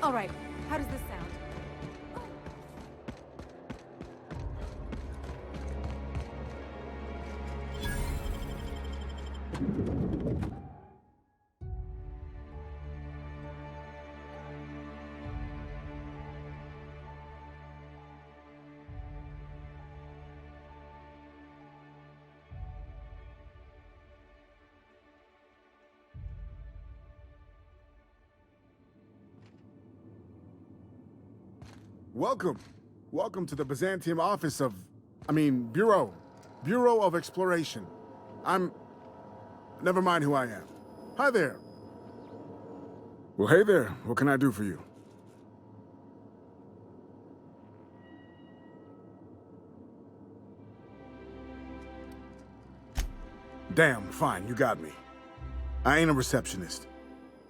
All right, how does this sound? Welcome. Welcome to the Byzantium office of... Bureau. Bureau of Exploration. Never mind who I am. Hi there. Well, hey there. What can I do for you? Damn, fine, you got me. I ain't a receptionist.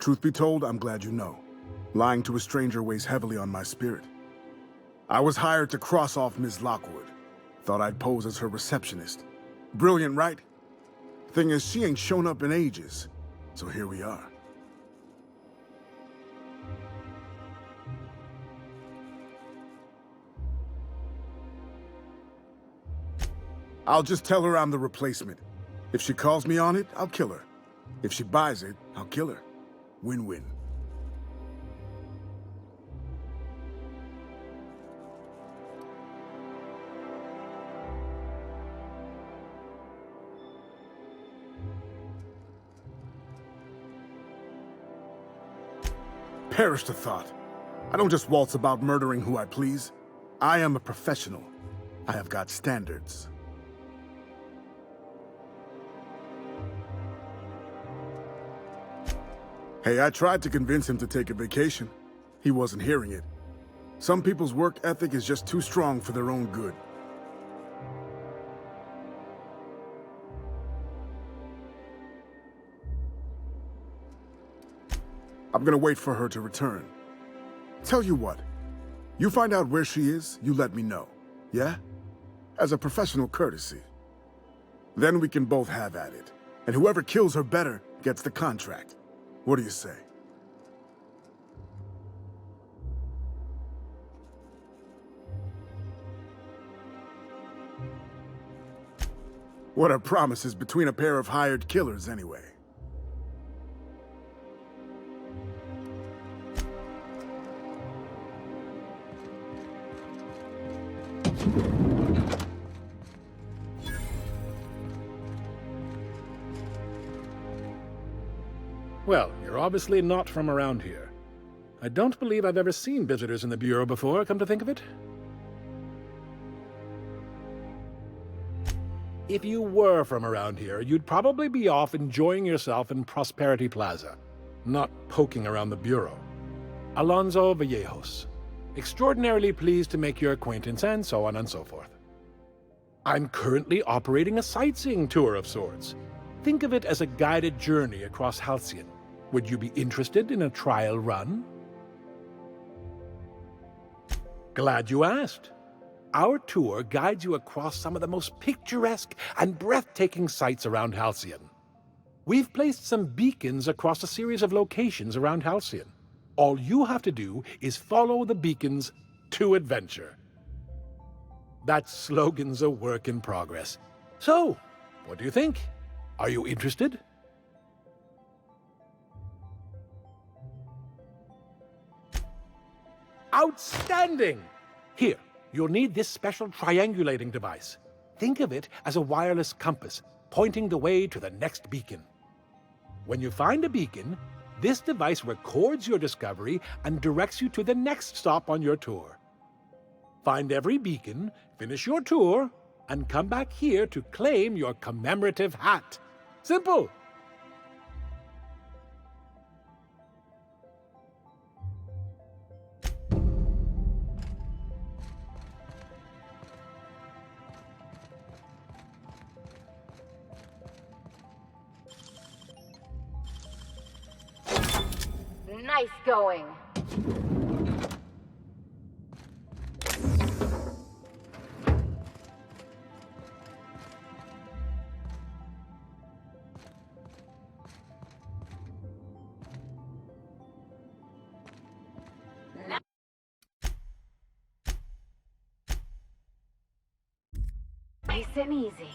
Truth be told, I'm glad you know. Lying to a stranger weighs heavily on my spirit. I was hired to cross off Ms. Lockwood. Thought I'd pose as her receptionist. Brilliant, right? Thing is, she ain't shown up in ages. So here we are. I'll just tell her I'm the replacement. If she calls me on it, I'll kill her. If she buys it, I'll kill her. Win-win. Perish the thought. I don't just waltz about murdering who I please. I am a professional. I have got standards. Hey, I tried to convince him to take a vacation. He wasn't hearing it. Some people's work ethic is just too strong for their own good. I'm gonna wait for her to return. Tell you what, you find out where she is, you let me know, yeah? As a professional courtesy. Then we can both have at it, and whoever kills her better gets the contract. What do you say? What are promises between a pair of hired killers, anyway? Well, you're obviously not from around here. I don't believe I've ever seen visitors in the Bureau before, come to think of it. If you were from around here, you'd probably be off enjoying yourself in Prosperity Plaza, not poking around the Bureau. Alonso Vallejos. Extraordinarily pleased to make your acquaintance, and so on and so forth. I'm currently operating a sightseeing tour of sorts. Think of it as a guided journey across Halcyon. Would you be interested in a trial run? Glad you asked. Our tour guides you across some of the most picturesque and breathtaking sights around Halcyon. We've placed some beacons across a series of locations around Halcyon. All you have to do is follow the beacons to adventure. That slogan's a work in progress. So, what do you think? Are you interested? Outstanding! Here, you'll need this special triangulating device. Think of it as a wireless compass, pointing the way to the next beacon. When you find a beacon, this device records your discovery and directs you to the next stop on your tour. Find every beacon, finish your tour, and come back here to claim your commemorative hat. Simple! Nice going. Nice and easy.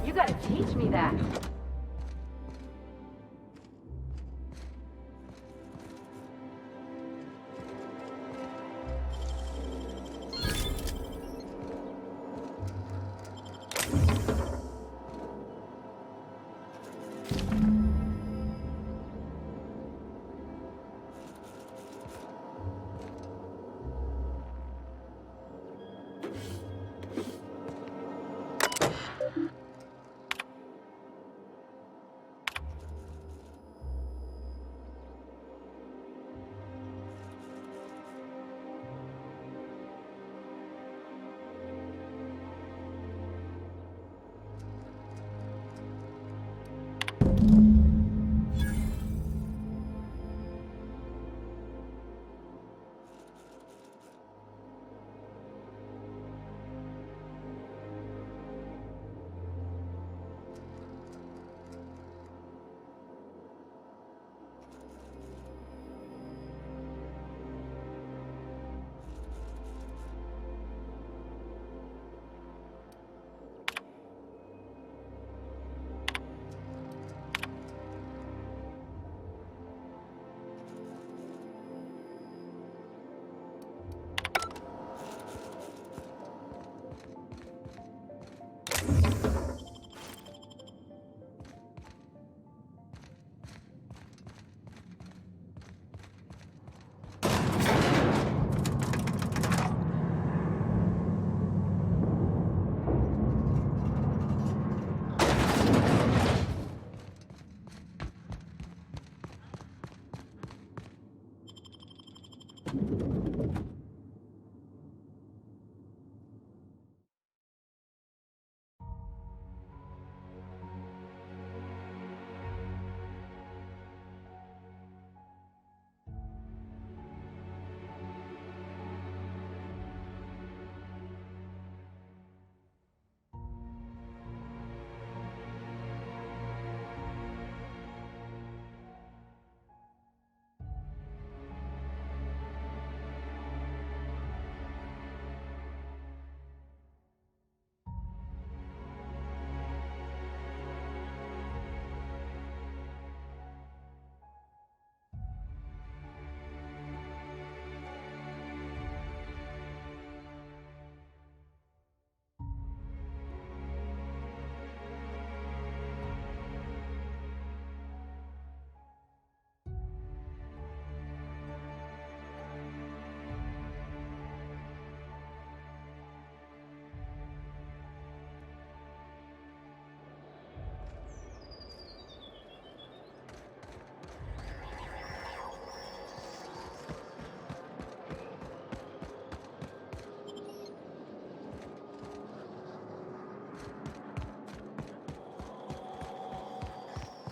You gotta teach me that.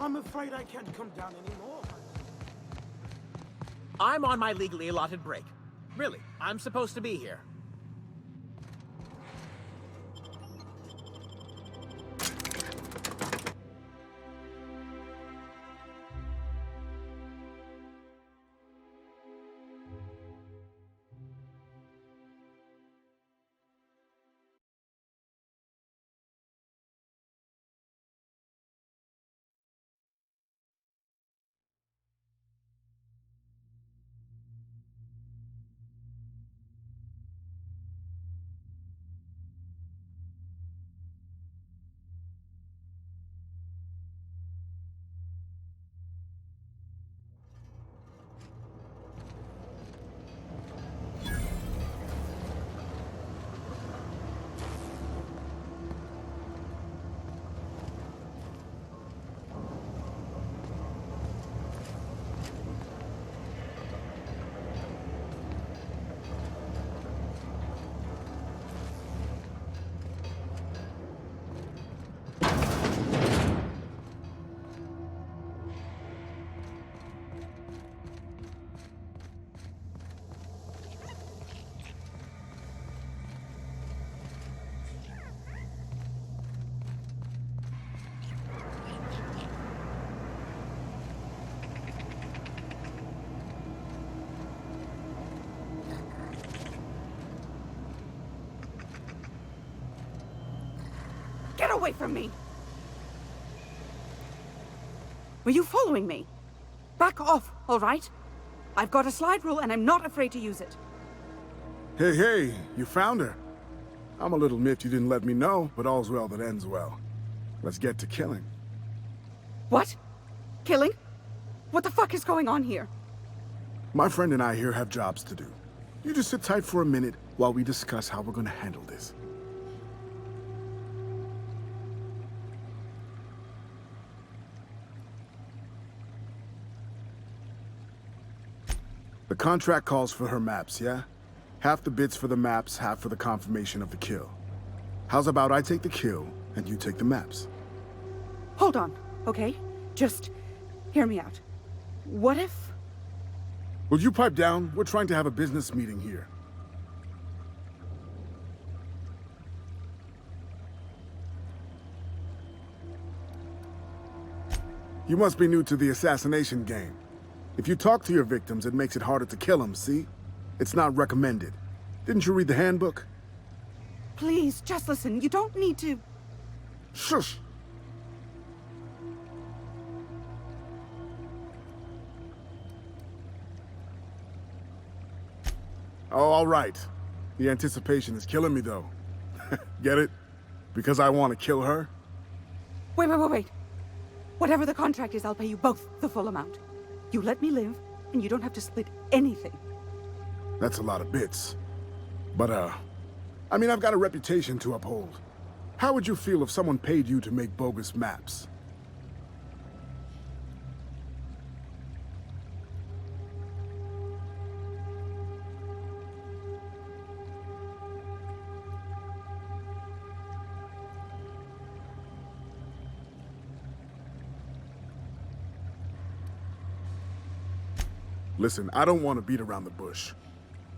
I'm afraid I can't come down anymore. I'm on my legally allotted break. Really, I'm supposed to be here. Get away from me! Were you following me? Back off, all right? I've got a slide rule and I'm not afraid to use it. Hey, you found her. I'm a little miffed you didn't let me know, but all's well that ends well. Let's get to killing. What? Killing? What the fuck is going on here? My friend and I here have jobs to do. You just sit tight for a minute while we discuss how we're gonna handle this. The contract calls for her maps, yeah? Half the bits for the maps, half for the confirmation of the kill. How's about I take the kill, and you take the maps? Hold on, okay? Just hear me out. What if... Will you pipe down? We're trying to have a business meeting here. You must be new to the assassination game. If you talk to your victims, it makes it harder to kill them, see? It's not recommended. Didn't you read the handbook? Please, just listen. You don't need to... Shush! Oh, all right. The anticipation is killing me, though. Get it? Because I want to kill her? Wait. Whatever the contract is, I'll pay you both the full amount. You let me live, and you don't have to split anything. That's a lot of bits. But, I mean, I've got a reputation to uphold. How would you feel if someone paid you to make bogus maps? Listen, I don't want to beat around the bush.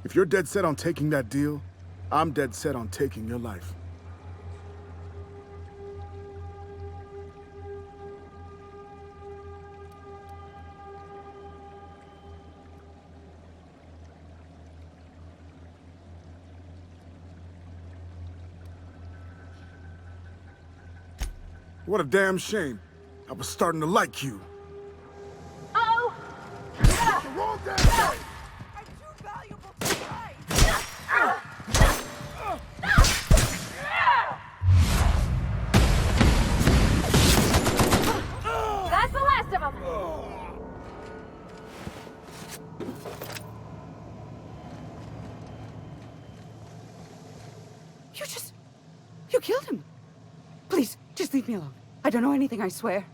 If you're dead set on taking that deal, I'm dead set on taking your life. What a damn shame. I was starting to like you. Oh! Wrong damn way! I'm too valuable to die! That's the last of them! You killed him! Please, just leave me alone. I don't know anything, I swear.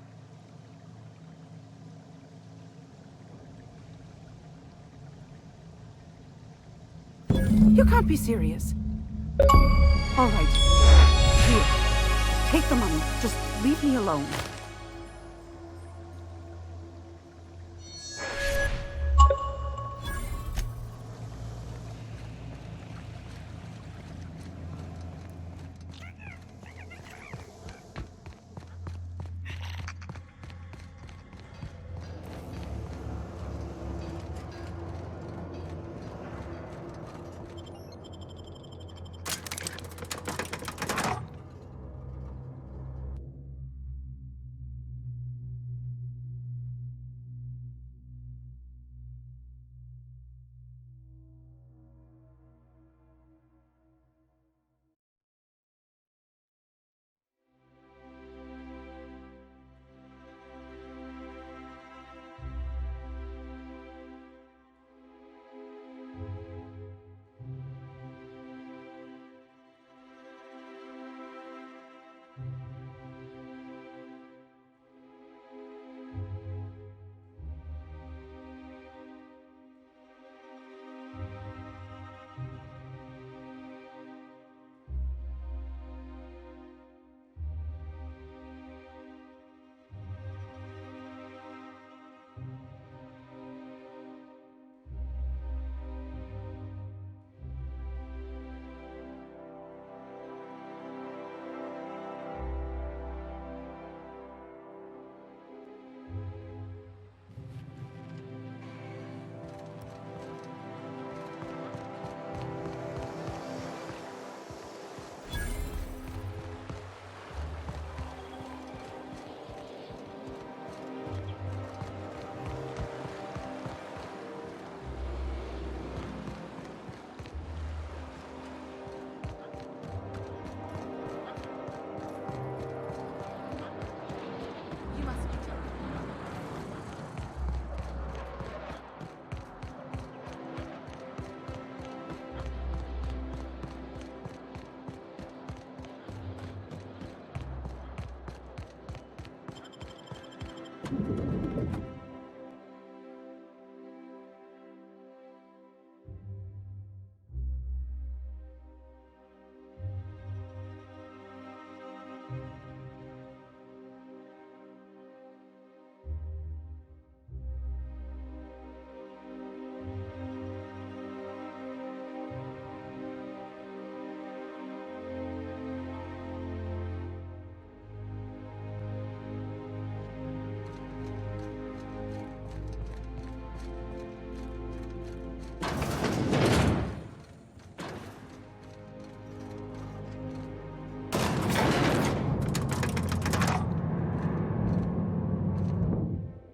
You can't be serious. All right. Here. Take the money. Just leave me alone.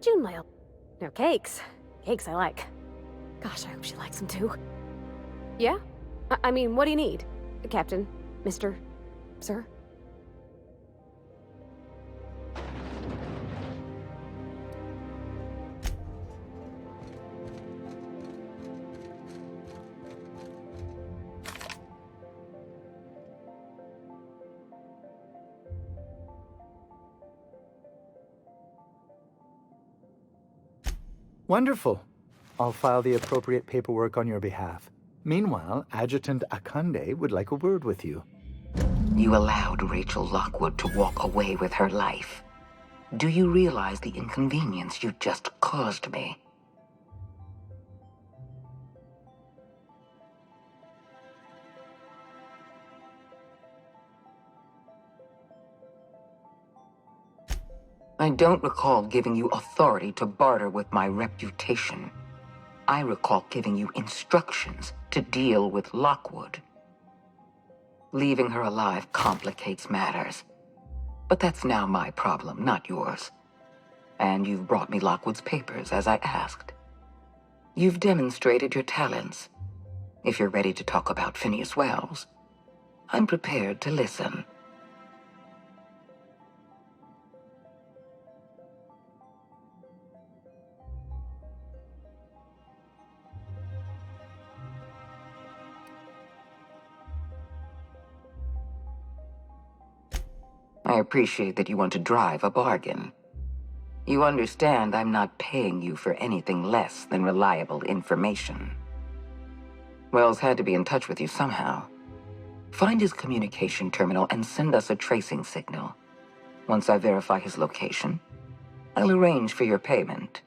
June, my old... No, cakes. Cakes I like. Gosh, I hope she likes them too. Yeah? I mean, what do you need? Captain? Mister? Sir? Wonderful. I'll file the appropriate paperwork on your behalf. Meanwhile, Adjutant Akande would like a word with you. You allowed Rachel Lockwood to walk away with her life. Do you realize the inconvenience you just caused me? I don't recall giving you authority to barter with my reputation. I recall giving you instructions to deal with Lockwood. Leaving her alive complicates matters. But that's now my problem, not yours. And you've brought me Lockwood's papers, as I asked. You've demonstrated your talents. If you're ready to talk about Phineas Wells, I'm prepared to listen. I appreciate that you want to drive a bargain. You understand I'm not paying you for anything less than reliable information. Wells had to be in touch with you somehow. Find his communication terminal and send us a tracing signal. Once I verify his location, I'll arrange for your payment.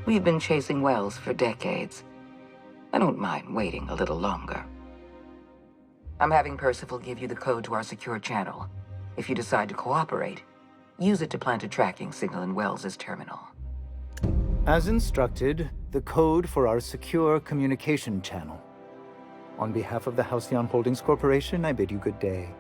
We've been chasing Wells for decades. I don't mind waiting a little longer. I'm having Percival give you the code to our secure channel. If you decide to cooperate, use it to plant a tracking signal in Wells's terminal. As instructed, the code for our secure communication channel. On behalf of the Halcyon Holdings Corporation, I bid you good day.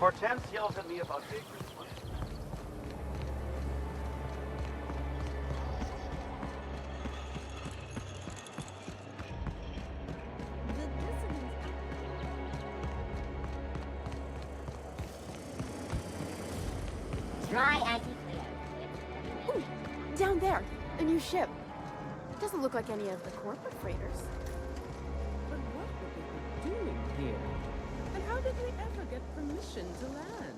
Hortense yells at me about vagrants. Try anti-clear. Ooh, down there, a new ship. Doesn't look like any of the corporate freighters. But what were they doing here? And how did we ever get permission to land?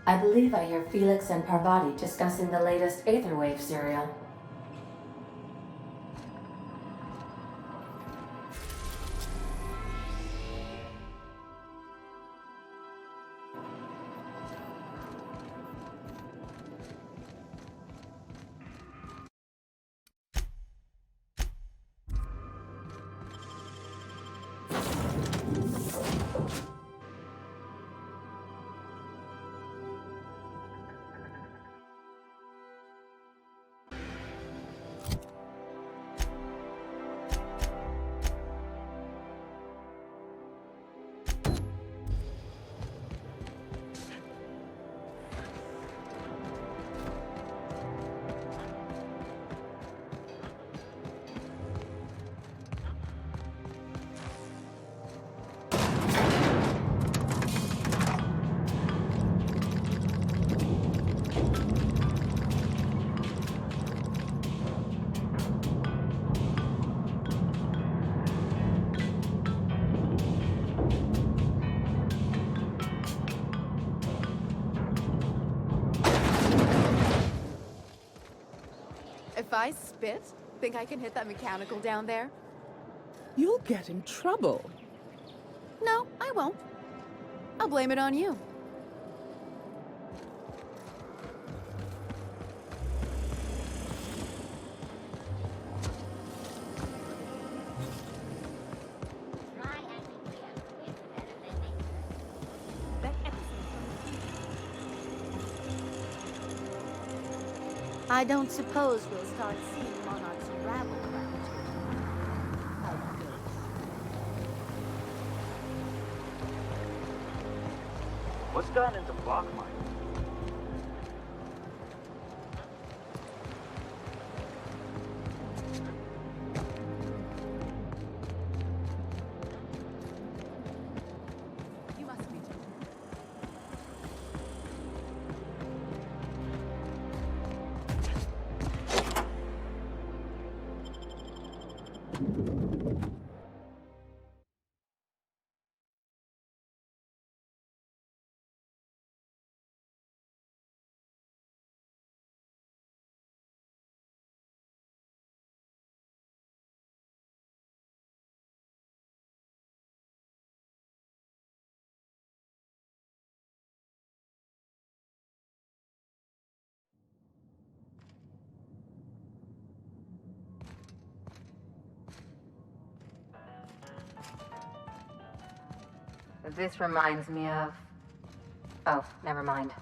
I believe I hear Felix and Parvati discussing the latest Aetherwave serial. If I spit, think I can hit that mechanical down there? You'll get in trouble. No, I won't. I'll blame it on you. I don't suppose we'll start seeing monarchs unravel around here. How goes? What's gone into block mine? This reminds me of... Oh, never mind.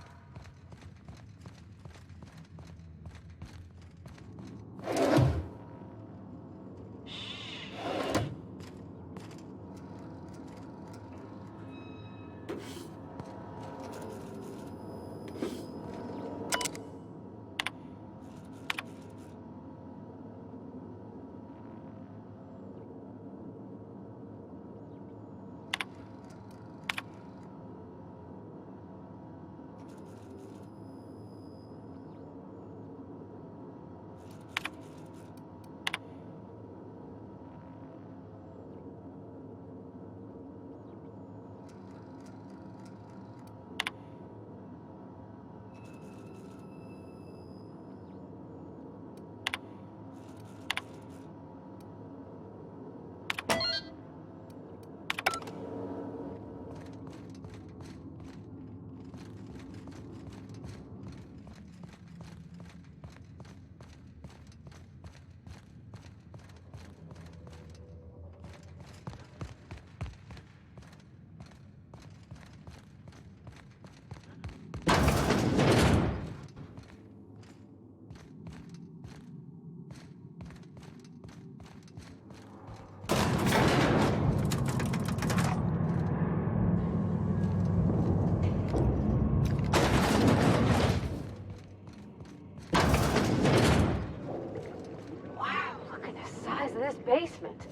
This basement.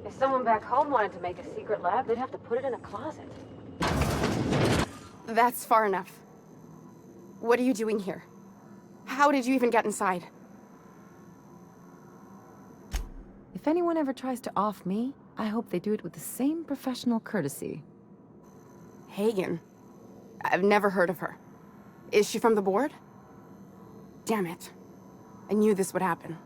If someone back home wanted to make a secret lab, they'd have to put it in a closet. That's far enough. What are you doing here? How did you even get inside? If anyone ever tries to off me, I hope they do it with the same professional courtesy. Hagen? I've never heard of her. Is she from the board? Damn it. I knew this would happen.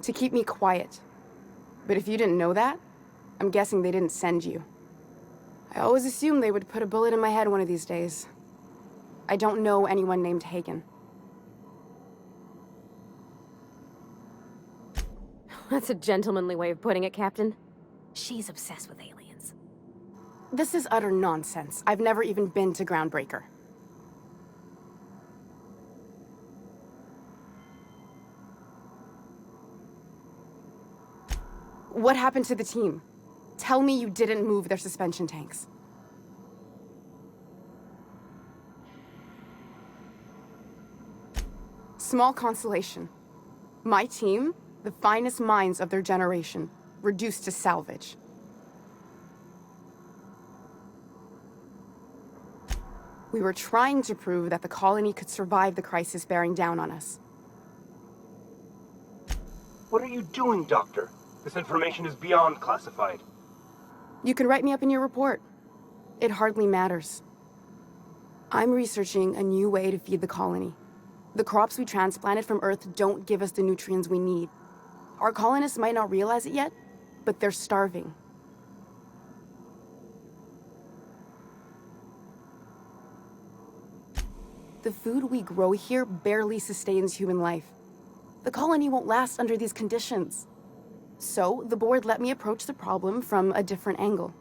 To keep me quiet. But if you didn't know that, I'm guessing they didn't send you. I always assumed they would put a bullet in my head one of these days. I don't know anyone named Hagen. That's a gentlemanly way of putting it, Captain. She's obsessed with aliens. This is utter nonsense. I've never even been to Groundbreaker. What happened to the team? Tell me you didn't move their suspension tanks. Small consolation. My team, the finest minds of their generation, reduced to salvage. We were trying to prove that the colony could survive the crisis bearing down on us. What are you doing, Doctor? This information is beyond classified. You can write me up in your report. It hardly matters. I'm researching a new way to feed the colony. The crops we transplanted from Earth don't give us the nutrients we need. Our colonists might not realize it yet, but they're starving. The food we grow here barely sustains human life. The colony won't last under these conditions. So, the board let me approach the problem from a different angle.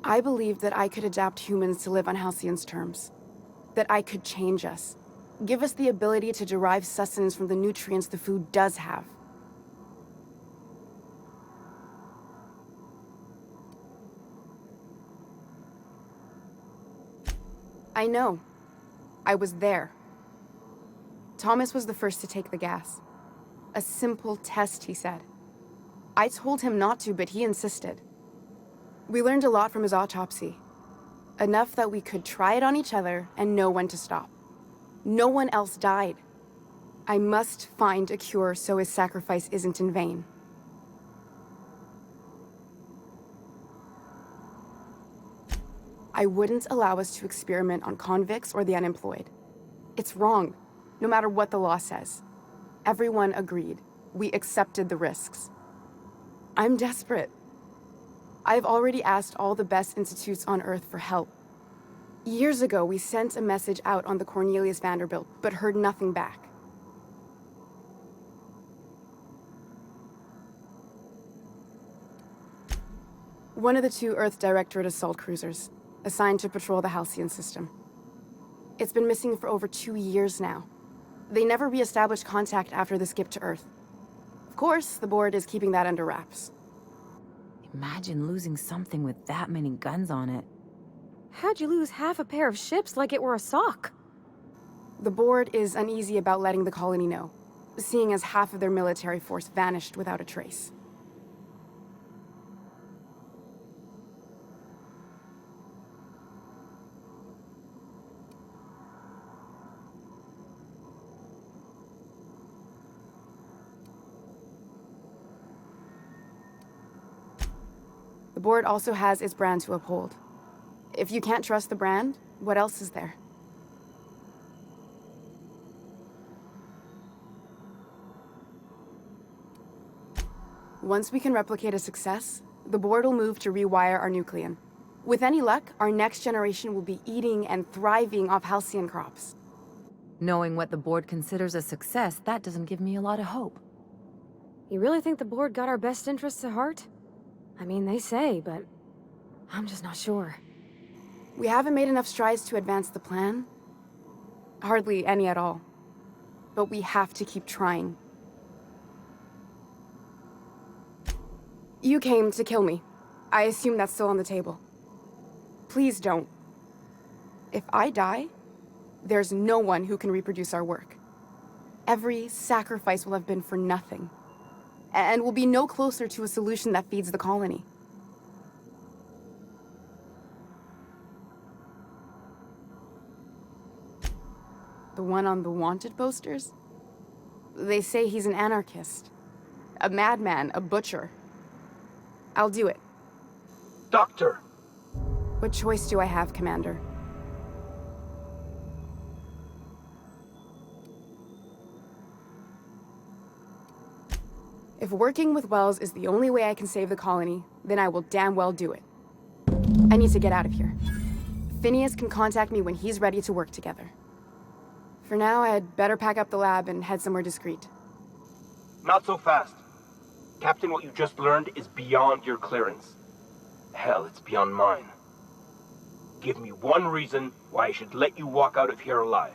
I believed that I could adapt humans to live on Halcyon's terms. That I could change us. Give us the ability to derive sustenance from the nutrients the food does have. I know. I was there. Thomas was the first to take the gas. A simple test, he said. I told him not to, but he insisted. We learned a lot from his autopsy. Enough that we could try it on each other and know when to stop. No one else died. I must find a cure so his sacrifice isn't in vain. I wouldn't allow us to experiment on convicts or the unemployed. It's wrong, no matter what the law says. Everyone agreed. We accepted the risks. I'm desperate. I've already asked all the best institutes on Earth for help. Years ago, we sent a message out on the Cornelius Vanderbilt, but heard nothing back. One of the 2 Earth Directorate assault cruisers, assigned to patrol the Halcyon system. It's been missing for over 2 years now. They never re-established contact after the skip to Earth. Of course, the board is keeping that under wraps. Imagine losing something with that many guns on it. How'd you lose half a pair of ships like it were a sock? The board is uneasy about letting the colony know, seeing as half of their military force vanished without a trace. The board also has its brand to uphold. If you can't trust the brand, what else is there? Once we can replicate a success, the board will move to rewire our nucleon. With any luck, our next generation will be eating and thriving off halcyon crops. Knowing what the board considers a success, that doesn't give me a lot of hope. You really think the board got our best interests at heart? I mean, they say, but I'm just not sure. We haven't made enough strides to advance the plan. Hardly any at all. But we have to keep trying. You came to kill me. I assume that's still on the table. Please don't. If I die, there's no one who can reproduce our work. Every sacrifice will have been for nothing. And we'll be no closer to a solution that feeds the colony. The one on the wanted posters? They say he's an anarchist. A madman, a butcher. I'll do it. Doctor! What choice do I have, Commander? If working with Wells is the only way I can save the colony, then I will damn well do it. I need to get out of here. Phineas can contact me when he's ready to work together. For now, I'd better pack up the lab and head somewhere discreet. Not so fast. Captain, what you just learned is beyond your clearance. Hell, it's beyond mine. Give me one reason why I should let you walk out of here alive.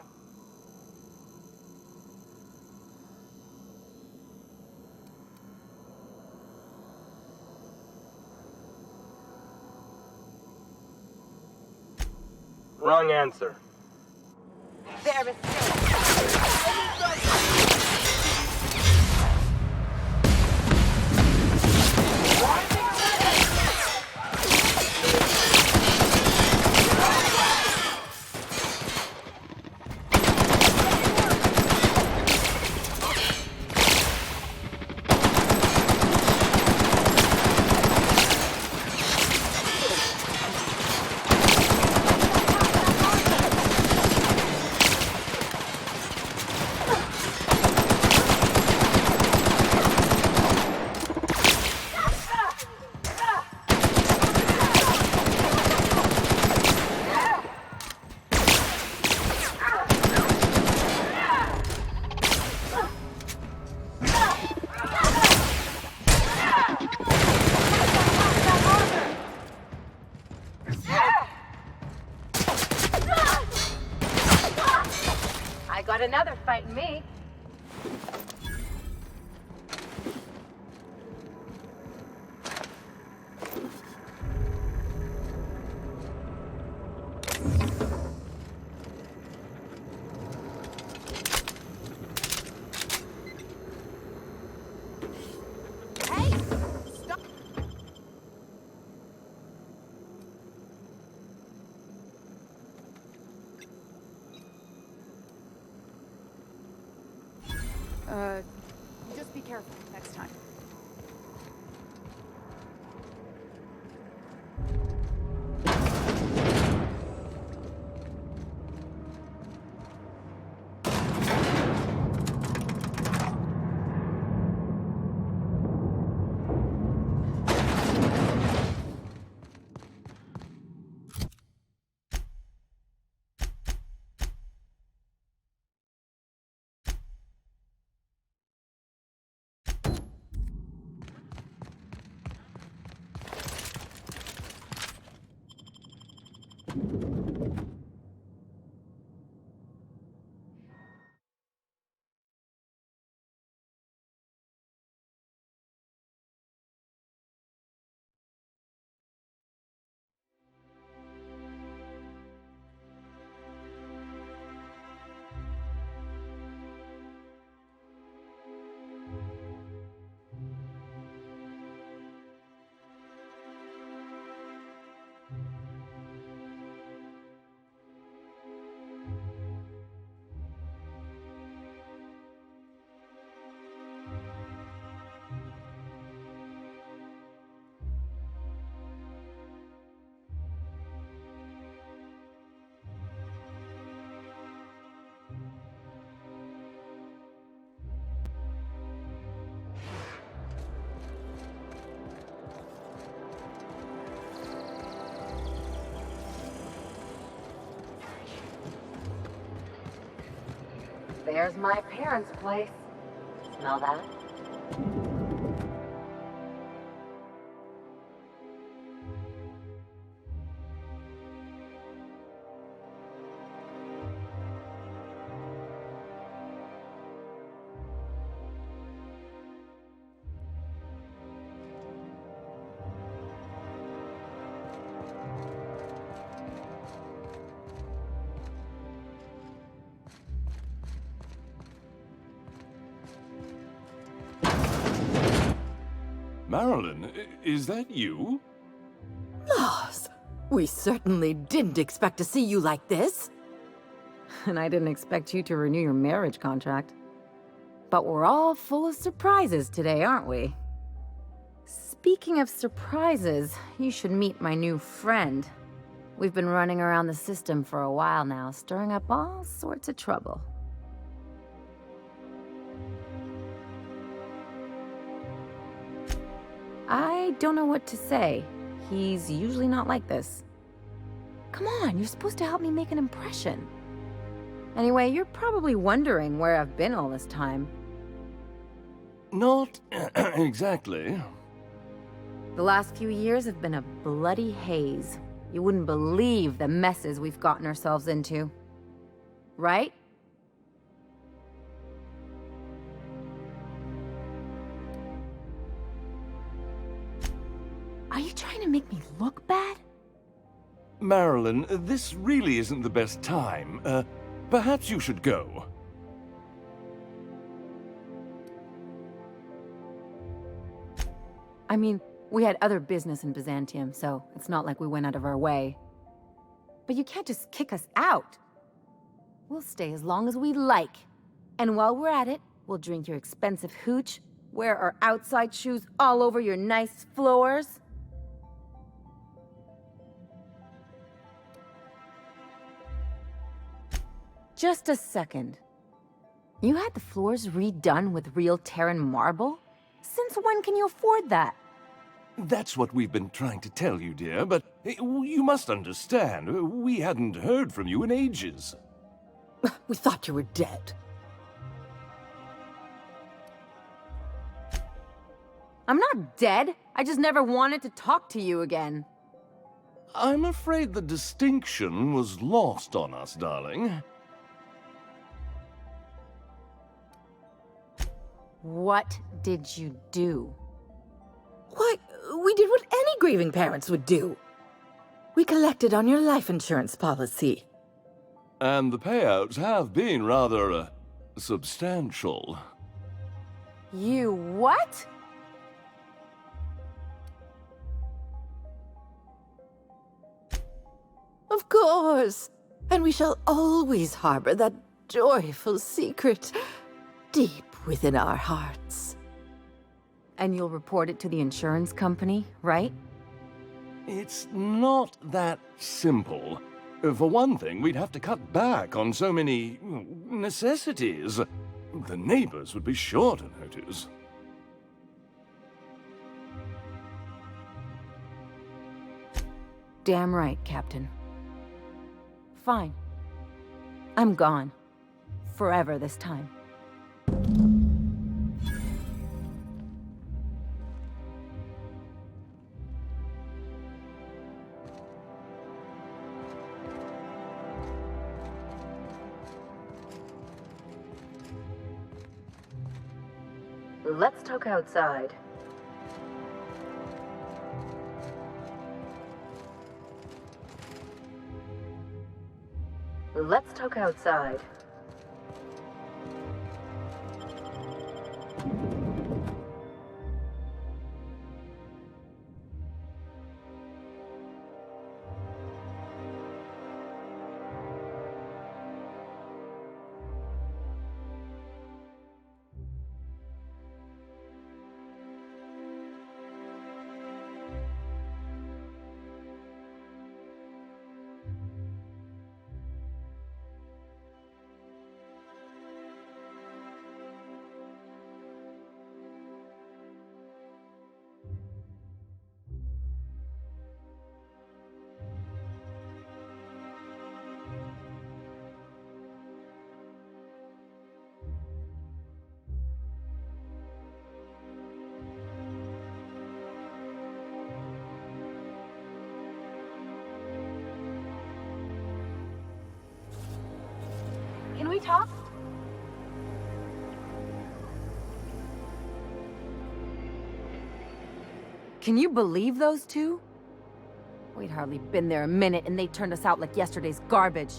Wrong answer. There is got another fighting me. Just be careful next time. There's my parents' place. Smell that? Marilyn, is that you? Laws, we certainly didn't expect to see you like this. And I didn't expect you to renew your marriage contract. But we're all full of surprises today, aren't we? Speaking of surprises, you should meet my new friend. We've been running around the system for a while now, stirring up all sorts of trouble. I don't know what to say. He's usually not like this. Come on, you're supposed to help me make an impression. Anyway, you're probably wondering where I've been all this time. Not exactly. The last few years have been a bloody haze. You wouldn't believe the messes we've gotten ourselves into. Right? Are you trying to make me look bad? Marilyn, this really isn't the best time. Perhaps you should go. I mean, we had other business in Byzantium, so it's not like we went out of our way. But you can't just kick us out. We'll stay as long as we like. And while we're at it, we'll drink your expensive hooch, wear our outside shoes all over your nice floors. Just a second. You had the floors redone with real Terran marble? Since when can you afford that? That's what we've been trying to tell you, dear, but you must understand, we hadn't heard from you in ages. We thought you were dead. I'm not dead. I just never wanted to talk to you again. I'm afraid the distinction was lost on us, darling. What did you do? Why, we did what any grieving parents would do. We collected on your life insurance policy. And the payouts have been rather, substantial. You what? Of course. And we shall always harbor that joyful secret deep within our hearts. And you'll report it to the insurance company, right? It's not that simple. For one thing, we'd have to cut back on so many necessities. The neighbors would be sure to notice. Damn right, Captain. Fine. I'm gone. Forever this time. Let's talk outside. Let's talk outside. Can we talk? Can you believe those two? We'd hardly been there a minute and they turned us out like yesterday's garbage.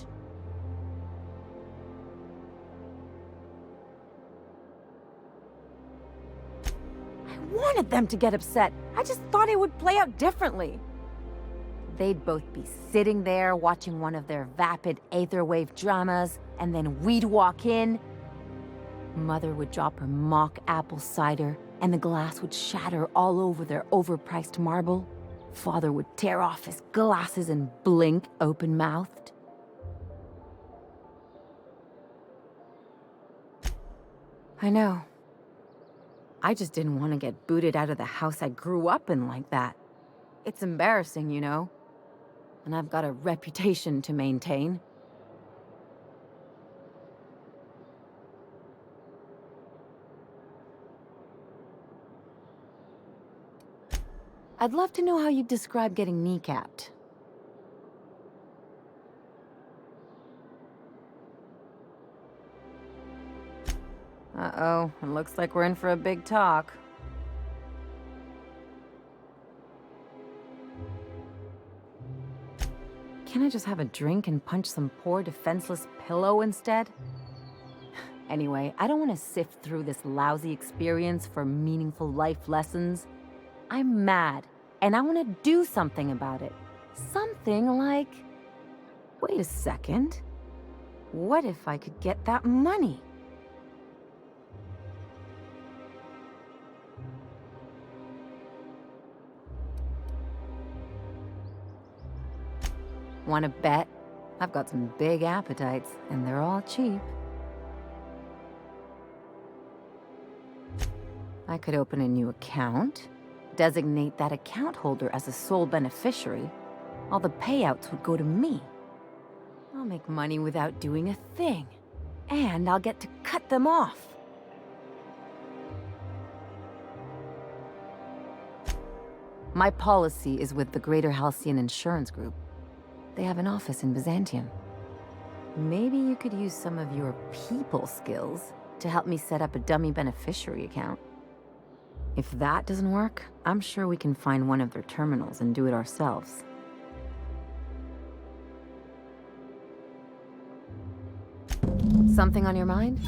I wanted them to get upset. I just thought it would play out differently. They'd both be sitting there watching one of their vapid aetherwave dramas, and then we'd walk in. Mother would drop her mock apple cider, and the glass would shatter all over their overpriced marble. Father would tear off his glasses and blink open-mouthed. I know. I just didn't want to get booted out of the house I grew up in like that. It's embarrassing, you know. And I've got a reputation to maintain. I'd love to know how you'd describe getting kneecapped. Uh-oh, it looks like we're in for a big talk. Can't I just have a drink and punch some poor defenseless pillow instead? Anyway, I don't want to sift through this lousy experience for meaningful life lessons. I'm mad, and I want to do something about it. Something like... Wait a second. What if I could get that money? Want to bet? I've got some big appetites, and they're all cheap. I could open a new account, designate that account holder as a sole beneficiary. All the payouts would go to me. I'll make money without doing a thing, and I'll get to cut them off. My policy is with the Greater Halcyon Insurance Group. They have an office in Byzantium. Maybe you could use some of your people skills to help me set up a dummy beneficiary account. If that doesn't work, I'm sure we can find one of their terminals and do it ourselves. Something on your mind?